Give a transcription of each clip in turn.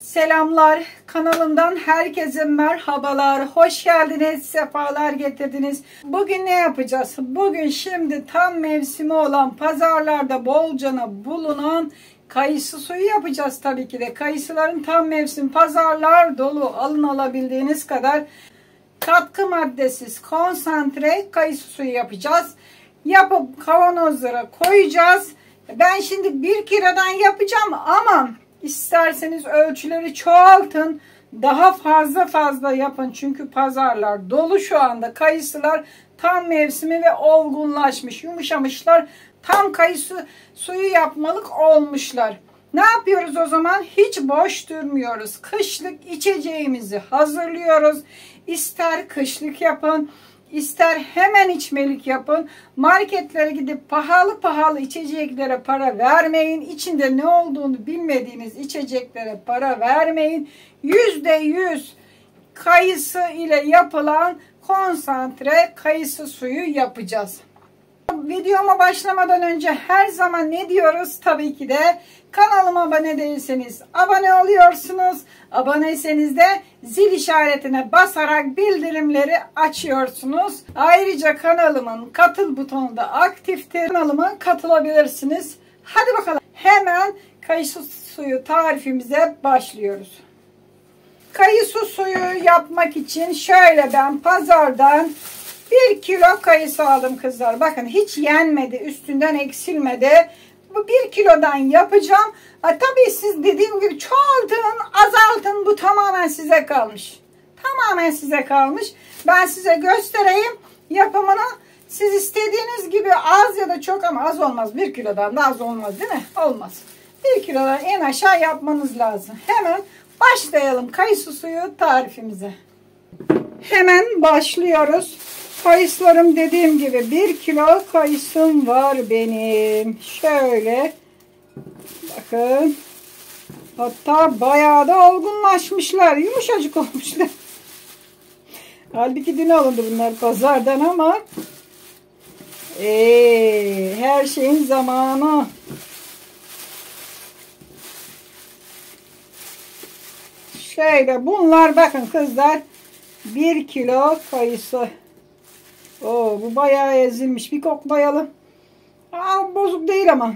Selamlar, kanalımdan herkese merhabalar, hoş geldiniz, sefalar getirdiniz. Bugün ne yapacağız? Bugün şimdi tam mevsimi olan pazarlarda bolcana bulunan kayısı suyu yapacağız tabii ki de. Kayısıların tam mevsim, pazarlar dolu, alın alabildiğiniz kadar katkı maddesiz konsantre kayısı suyu yapacağız. Yapıp kavanozlara koyacağız. Ben şimdi 1 kilodan yapacağım ama İsterseniz ölçüleri çoğaltın. Daha fazla yapın. Çünkü pazarlar dolu şu anda. Kayısılar tam mevsimi ve olgunlaşmış. Yumuşamışlar. Tam kayısı suyu yapmalık olmuşlar. Ne yapıyoruz o zaman? Hiç boş durmuyoruz. Kışlık içeceğimizi hazırlıyoruz. İster kışlık yapın, İster hemen içmelik yapın. Marketlere gidip pahalı içeceklere para vermeyin. İçinde ne olduğunu bilmediğiniz içeceklere para vermeyin. %100 kayısı ile yapılan konsantre kayısı suyu yapacağız. Videoma başlamadan önce her zaman ne diyoruz? Tabii ki de kanalıma abone değilseniz abone oluyorsunuz. Aboneyseniz de zil işaretine basarak bildirimleri açıyorsunuz. Ayrıca kanalımın katıl butonu da aktiftir. Kanalıma katılabilirsiniz. Hadi bakalım. Hemen kayısı suyu tarifimize başlıyoruz. Kayısı suyu yapmak için şöyle ben pazardan 1 kilo kayısı aldım kızlar. Bakın hiç yenmedi, üstünden eksilmedi. Bu 1 kilodan yapacağım. Tabii siz dediğim gibi çoğaltın, azaltın. Bu tamamen size kalmış. Tamamen size kalmış. Ben size göstereyim yapımını. Siz istediğiniz gibi az ya da çok ama az olmaz. 1 kilodan da az olmaz değil mi? Olmaz. 1 kilodan en aşağı yapmanız lazım. Hemen başlayalım kayısı suyu tarifimize. Hemen başlıyoruz. Kayısılarım dediğim gibi 1 kilo kayısım var benim. Şöyle bakın. Hatta bayağı da olgunlaşmışlar. Yumuşacık olmuşlar. Halbuki dün alındı bunlar pazardan ama her şeyin zamanı. Şöyle bunlar bakın kızlar 1 kilo kayısı. Oo, bu bayağı ezilmiş. Bir koklayalım. Bozuk değil ama.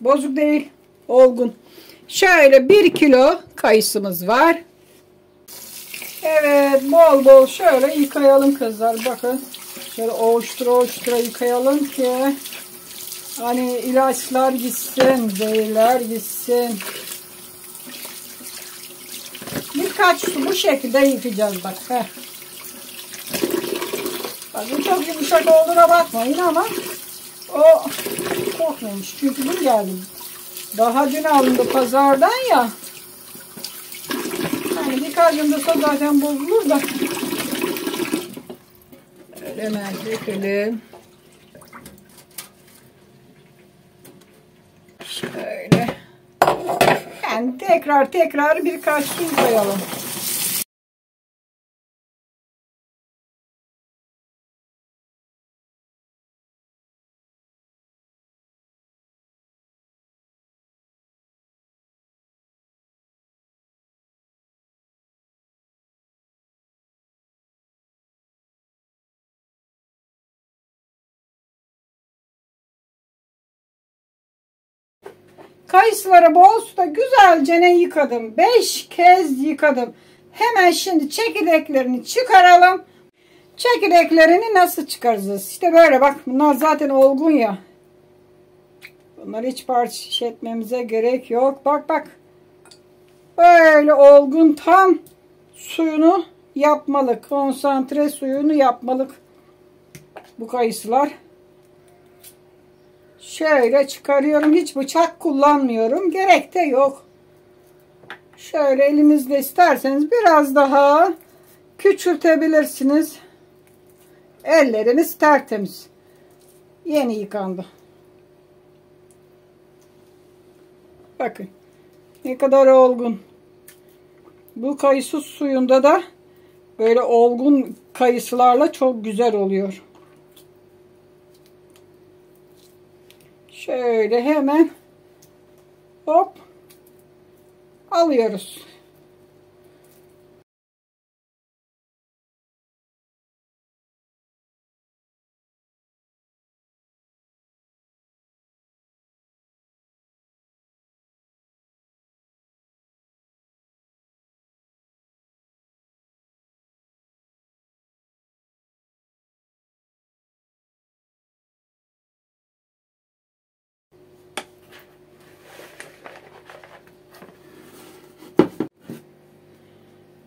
Bozuk değil. Olgun. Şöyle 1 kilo kayısımız var. Evet, bol şöyle yıkayalım kızlar. Bakın. Şöyle ovuştura yıkayalım ki hani ilaçlar gitsin, zehirler gitsin. Birkaç su bu şekilde yıkayacağız bak. Heh. Bu çok yumuşak olduğuna bakmayın ama o kokmamış. Çünkü dün geldim. Daha dün alındı pazardan ya. Yani birkaç gün dursa zaten bozulur da. Öyle hemen dökelim. Şöyle. Yani tekrar birkaç su koyalım. Kayısıları bol suda güzelce yıkadım. 5 kez yıkadım. Hemen şimdi çekirdeklerini çıkaralım. Çekirdeklerini nasıl çıkaracağız? İşte böyle bak. Bunlar zaten olgun ya. Bunları hiç parça etmemize gerek yok. Bak. Böyle olgun tam suyunu yapmalık. Konsantre suyunu yapmalık. Bu kayısılar. Şöyle çıkarıyorum. Hiç bıçak kullanmıyorum. Gerek de yok. Şöyle elinizle isterseniz biraz daha küçültebilirsiniz. Elleriniz tertemiz. Yeni yıkandı. Bakın. Ne kadar olgun. Bu kayısı suyunda da böyle olgun kayısılarla çok güzel oluyor. Şöyle hemen hop alıyoruz.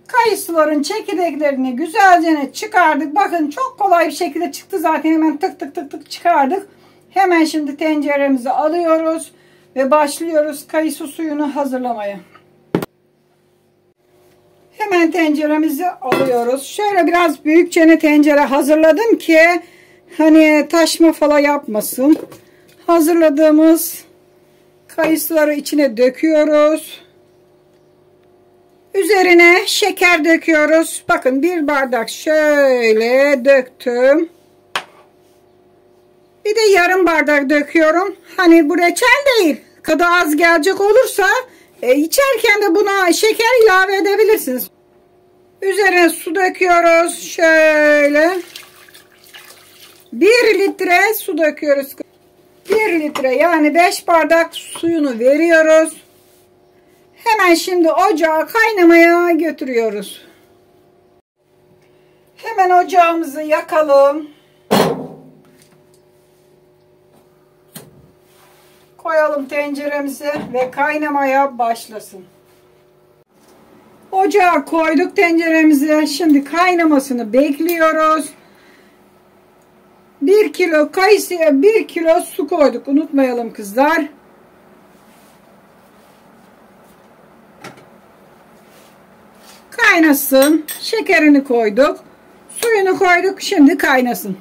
Kayısıların çekirdeklerini güzelce çıkardık. Bakın çok kolay bir şekilde çıktı zaten. Hemen tık tık tık tık çıkardık. Hemen şimdi tenceremizi alıyoruz ve başlıyoruz kayısı suyunu hazırlamaya. Hemen tenceremizi alıyoruz. Şöyle biraz büyükçe tencere hazırladım ki hani taşma falan yapmasın. Hazırladığımız kayısıları içine döküyoruz. Üzerine şeker döküyoruz. Bakın bir bardak şöyle döktüm. Bir de yarım bardak döküyorum. Hani bu reçel değil. Tadı az gelecek olursa içerken de buna şeker ilave edebilirsiniz. Üzerine su döküyoruz. Şöyle. 1 litre su döküyoruz. 1 litre yani 5 bardak suyunu veriyoruz. Hemen şimdi ocağı kaynamaya götürüyoruz. Hemen ocağımızı yakalım. Koyalım tenceremize ve kaynamaya başlasın. Ocağa koyduk tenceremize. Şimdi kaynamasını bekliyoruz. 1 kilo kayısıya 1 kilo su koyduk. Unutmayalım kızlar. Kaynasın. Şekerini koyduk. Suyunu koyduk. Şimdi kaynasın.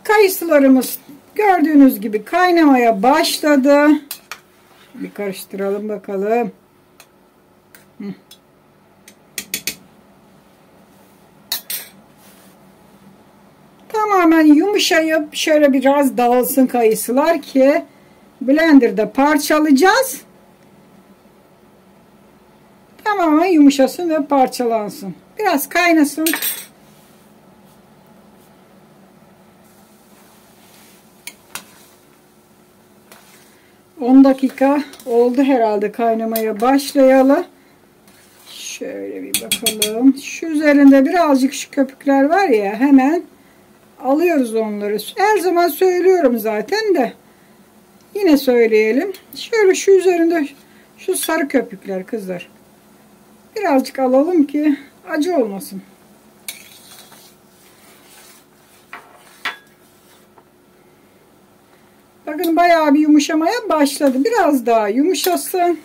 Kayısılarımız gördüğünüz gibi kaynamaya başladı. Bir karıştıralım bakalım. Tamamen yumuşayıp şöyle biraz dağılsın kayısılar ki blenderda parçalayacağız. Tamamen yumuşasın ve parçalansın. Biraz kaynasın. On dakika oldu herhalde kaynamaya başlayalı. Şöyle bir bakalım. Şu üzerinde birazcık şu köpükler var ya, hemen alıyoruz onları. Her zaman söylüyorum zaten de. Yine söyleyelim. Şöyle şu üzerinde şu sarı köpükler kızlar. Birazcık alalım ki acı olmasın. Bakın bayağı bir yumuşamaya başladı. Biraz daha yumuşasın.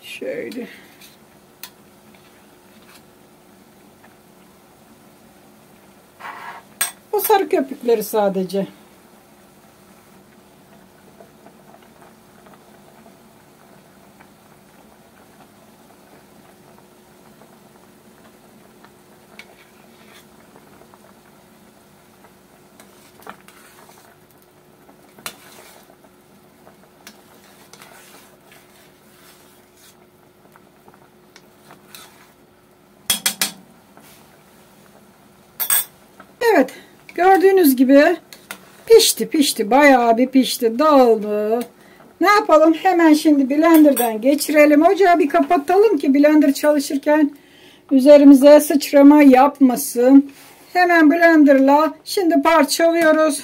Şöyle. O sarı köpükleri sadece. Evet, gördüğünüz gibi pişti bayağı bir pişti, dağıldı. Ne yapalım, hemen şimdi blenderdan geçirelim, ocağı bir kapatalım ki blender çalışırken üzerimize sıçrama yapmasın. Hemen blenderla şimdi parçalıyoruz.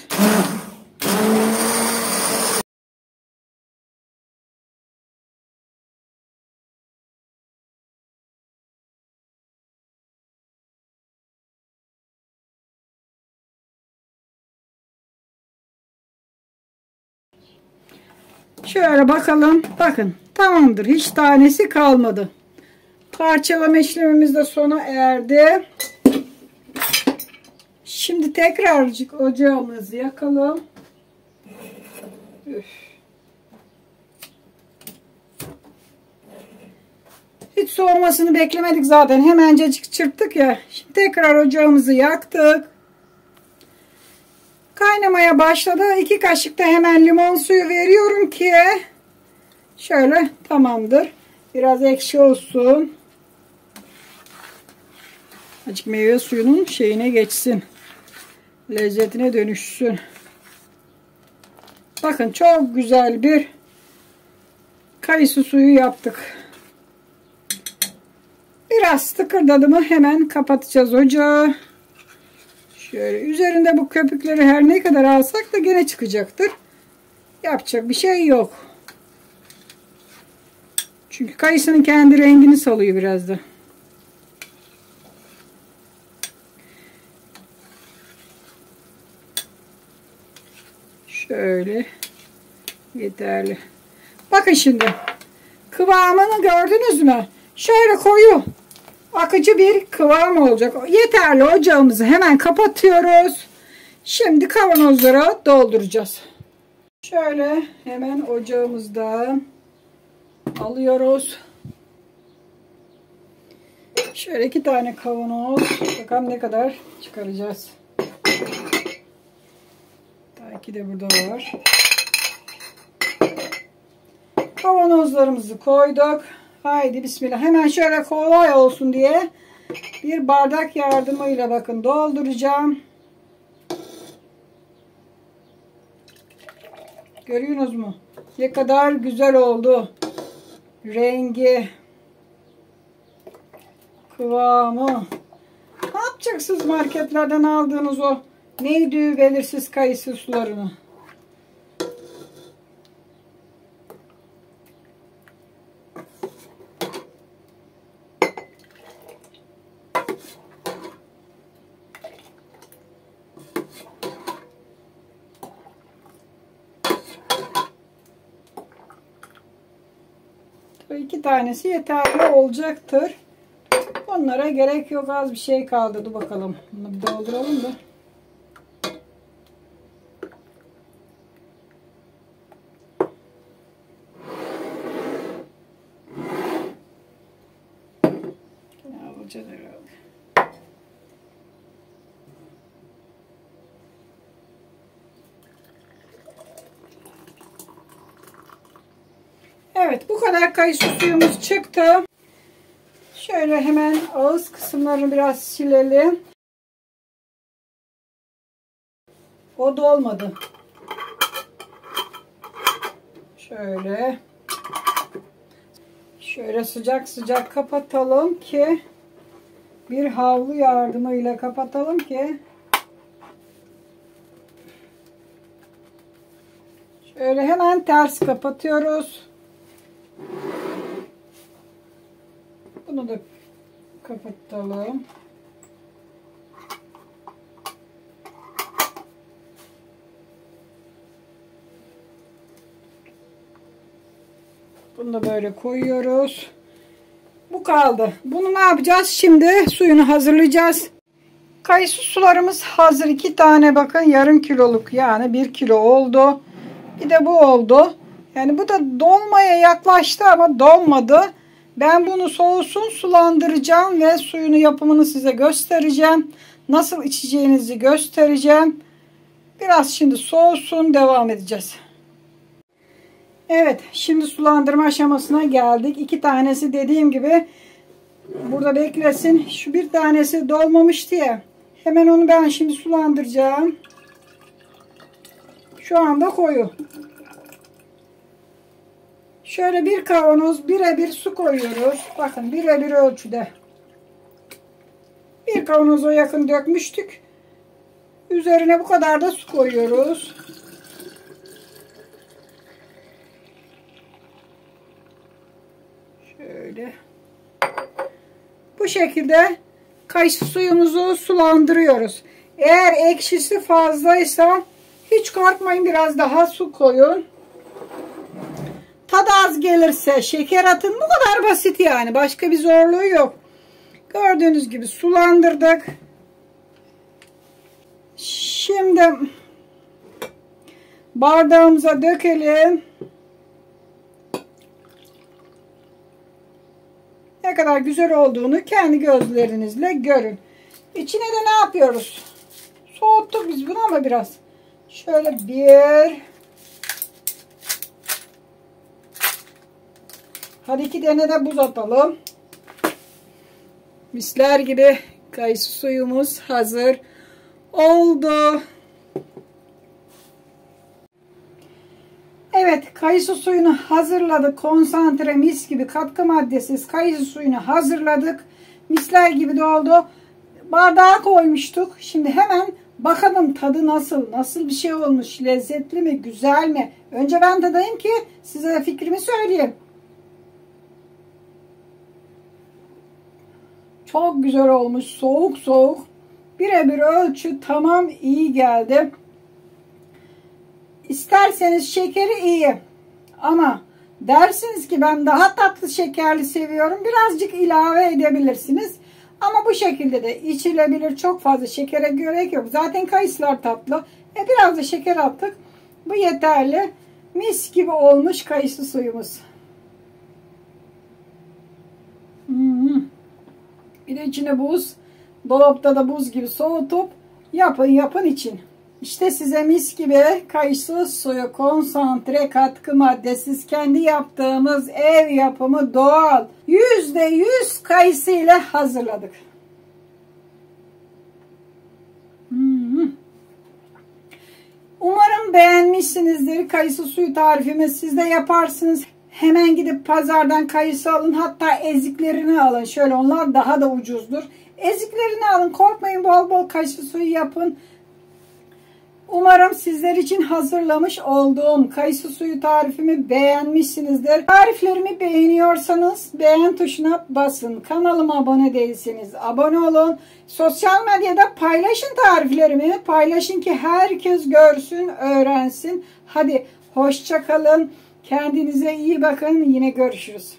Şöyle bakalım. Bakın tamamdır. Hiç tanesi kalmadı. Parçalama işlemimiz de sona erdi. Şimdi tekrarcık ocağımızı yakalım. Üf. Hiç soğumasını beklemedik zaten. Hemencecik çırptık ya. Şimdi tekrar ocağımızı yaktık. Kaynamaya başladı. 2 kaşık da hemen limon suyu veriyorum ki şöyle tamamdır. Biraz ekşi olsun. Azıcık meyve suyunun şeyine geçsin. Lezzetine dönüşsün. Bakın çok güzel bir kayısı suyu yaptık. Biraz tıkırdadı mı hemen kapatacağız ocağı. Şöyle üzerinde bu köpükleri her ne kadar alsak da gene çıkacaktır. Yapacak bir şey yok. Çünkü kayısının kendi rengini salıyor biraz da. Şöyle yeterli. Bakın şimdi kıvamını gördünüz mü? Şöyle koyu akıcı bir kıvam olacak. Yeterli. Ocağımızı hemen kapatıyoruz. Şimdi kavanozlara dolduracağız. Şöyle hemen ocağımızdan alıyoruz. Şöyle 2 tane kavanoz. Bakalım ne kadar çıkaracağız. Belki de burada var. Kavanozlarımızı koyduk. Haydi bismillah. Hemen şöyle kolay olsun diye bir bardak yardımıyla bakın dolduracağım. Görüyorsunuz mu? Ne kadar güzel oldu. Rengi, kıvamı. Ne yapacaksınız marketlerden aldığınız o neydi belirsiz kayısı sularını? Tabii 2 tanesi yeterli olacaktır. Onlara gerek yok. Az bir şey kaldı. Dur bakalım. Bunu bir dolduralım da. Ne alacağız herhalde. Evet, bu kadar kayısı suyumuz çıktı. Şöyle hemen ağız kısımlarını biraz silelim. O da olmadı. Şöyle sıcak sıcak kapatalım ki bir havlu yardımıyla kapatalım ki şöyle hemen ters kapatıyoruz. Bunu da kapatalım. Bunu da böyle koyuyoruz. Bu kaldı. Bunu ne yapacağız? Şimdi suyunu hazırlayacağız. Kayısı sularımız hazır. 2 tane bakın yarım kiloluk yani 1 kilo oldu. Bir de bu oldu. Yani bu da dolmaya yaklaştı ama dolmadı. Ben bunu soğusun sulandıracağım ve suyunu yapımını size göstereceğim. Nasıl içeceğinizi göstereceğim. Biraz şimdi soğusun devam edeceğiz. Evet, şimdi sulandırma aşamasına geldik. 2 tanesi dediğim gibi burada beklesin. Şu bir tanesi dolmamıştı ya. Hemen onu ben şimdi sulandıracağım. Şu anda koyu. Şöyle bir kavanoz birebir su koyuyoruz. Bakın birebir ölçüde. Bir kavanoza yakın dökmüştük. Üzerine bu kadar da su koyuyoruz. Şöyle. Bu şekilde kayısı suyumuzu sulandırıyoruz. Eğer ekşisi fazlaysa hiç korkmayın, biraz daha su koyun. Tadı az gelirse şeker atın. Bu kadar basit yani. Başka bir zorluğu yok. Gördüğünüz gibi sulandırdık. Şimdi bardağımıza dökelim. Ne kadar güzel olduğunu kendi gözlerinizle görün. İçine de ne yapıyoruz? Soğuttuk biz bunu ama biraz. Şöyle bir. Hadi 2 tane de buz atalım. Misler gibi kayısı suyumuz hazır oldu. Evet, kayısı suyunu hazırladık. Konsantre mis gibi katkı maddesiz kayısı suyunu hazırladık. Misler gibi de oldu. Bardağa koymuştuk. Şimdi hemen bakalım tadı nasıl? Nasıl bir şey olmuş? Lezzetli mi? Güzel mi? Önce ben tadayım ki size de fikrimi söyleyeyim. Çok güzel olmuş. Soğuk soğuk. Birebir ölçü tamam, iyi geldi. İsterseniz şekeri iyi. Ama dersiniz ki ben daha tatlı şekerli seviyorum. Birazcık ilave edebilirsiniz. Ama bu şekilde de içilebilir. Çok fazla şekere gerek yok. Zaten kayısılar tatlı. Biraz da şeker attık. Bu yeterli. Mis gibi olmuş kayısı suyumuz. Bir de içine buz. Dolapta da buz gibi soğutup yapın için. İşte size mis gibi kayısı suyu, konsantre katkı maddesiz, kendi yaptığımız ev yapımı doğal %100 kayısı ile hazırladık. Umarım beğenmişsinizdir. Kayısı suyu tarifimi siz de yaparsınız. Hemen gidip pazardan kayısı alın. Hatta eziklerini alın. Şöyle, onlar daha da ucuzdur. Eziklerini alın. Korkmayın, bol bol kayısı suyu yapın. Umarım sizler için hazırlamış olduğum kayısı suyu tarifimi beğenmişsinizdir. Tariflerimi beğeniyorsanız beğen tuşuna basın. Kanalıma abone değilseniz abone olun. Sosyal medyada paylaşın tariflerimi. Paylaşın ki herkes görsün, öğrensin. Hadi hoşça kalın. Kendinize iyi bakın. Yine görüşürüz.